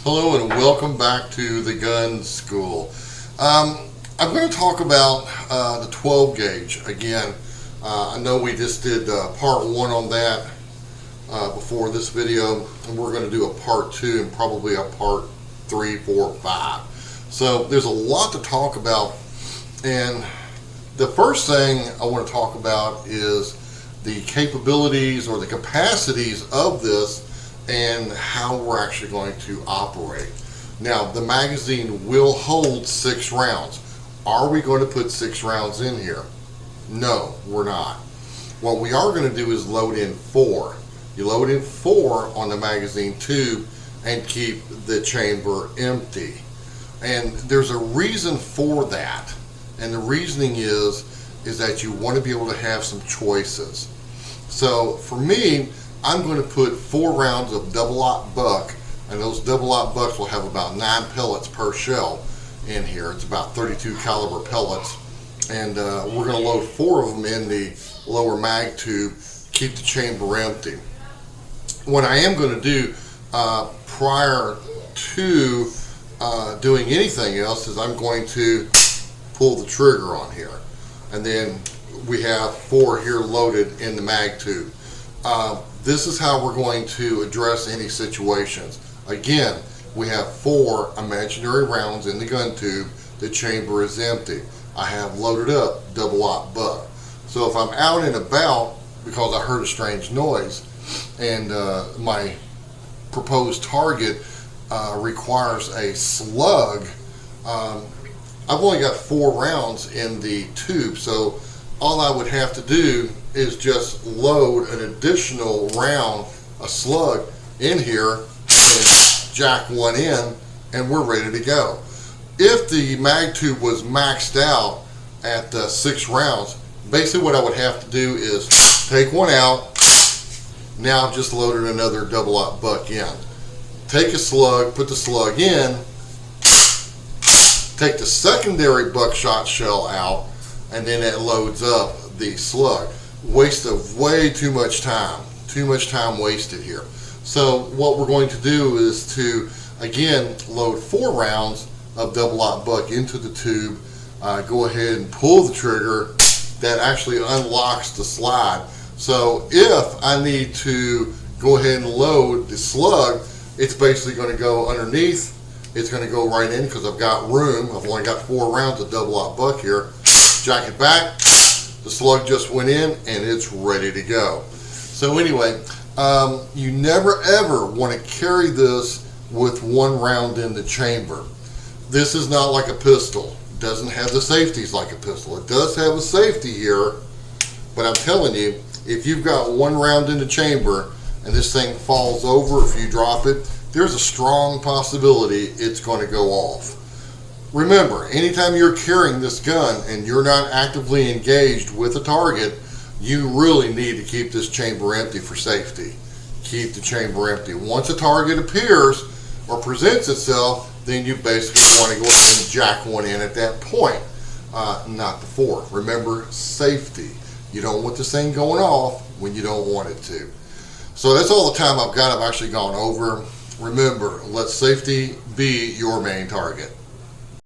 Hello and welcome back to the gun school. I'm going to talk about the 12 gauge again. I know we just did part 1 on that before this video, and we're going to do a part 2 and probably a part 3, 4, 5. So there's a lot to talk about, and the first thing I want to talk about is the capabilities or the capacities of this and how we're actually going to operate. Now, the magazine will hold 6 rounds. Are we going to put 6 rounds in here? No, we're not. What we are going to do is load in 4. You load in 4 on the magazine tube and keep the chamber empty. And there's a reason for that. And the reasoning is that you want to be able to have some choices. So for me, I'm going to put 4 rounds of double-aught buck, and those double-aught bucks will have about 9 pellets per shell in here. It's about 32 caliber pellets, and we're going to load 4 of them in the lower mag tube, keep the chamber empty. What I am going to do prior to doing anything else is I'm going to pull the trigger on here, and then we have 4 here loaded in the mag tube. This is how we're going to address any situations. Again, we have 4 imaginary rounds in the gun tube. The chamber is empty. I have loaded up double-aught buck. So if I'm out and about because I heard a strange noise and my proposed target requires a slug, I've only got 4 rounds in the tube, so all I would have to do is just load an additional round, a slug, in here and jack 1 in, and we're ready to go. If the mag tube was maxed out at 6 rounds, basically what I would have to do is take 1 out. Now I've just loaded another double-aught buck in. Take a slug, put the slug in, take the secondary buckshot shell out, and then it loads up the slug. Waste of way too much time wasted here. So what we're going to do is to again load 4 rounds of double-aught buck into the tube, go ahead and pull the trigger. That actually unlocks the slide. So if I need to go ahead and load the slug, it's basically going to go underneath. It's going to go right in because I've got room. I've only got 4 rounds of double-aught buck here. Jack it back, the slug just went in and it's ready to go. So anyway, you never ever want to carry this with 1 round in the chamber. This is not like a pistol. It doesn't have the safeties like a pistol. It does have a safety here, but I'm telling you, if you've got 1 round in the chamber and this thing falls over, if you drop it, there's a strong possibility it's going to go off. Remember, anytime you're carrying this gun and you're not actively engaged with a target, you really need to keep this chamber empty for safety. Keep the chamber empty. Once a target appears or presents itself, then you basically want to go ahead and jack 1 in at that point, not before. Remember, safety. You don't want this thing going off when you don't want it to. So that's all the time I've got. I've actually gone over. Remember, let safety be your main target.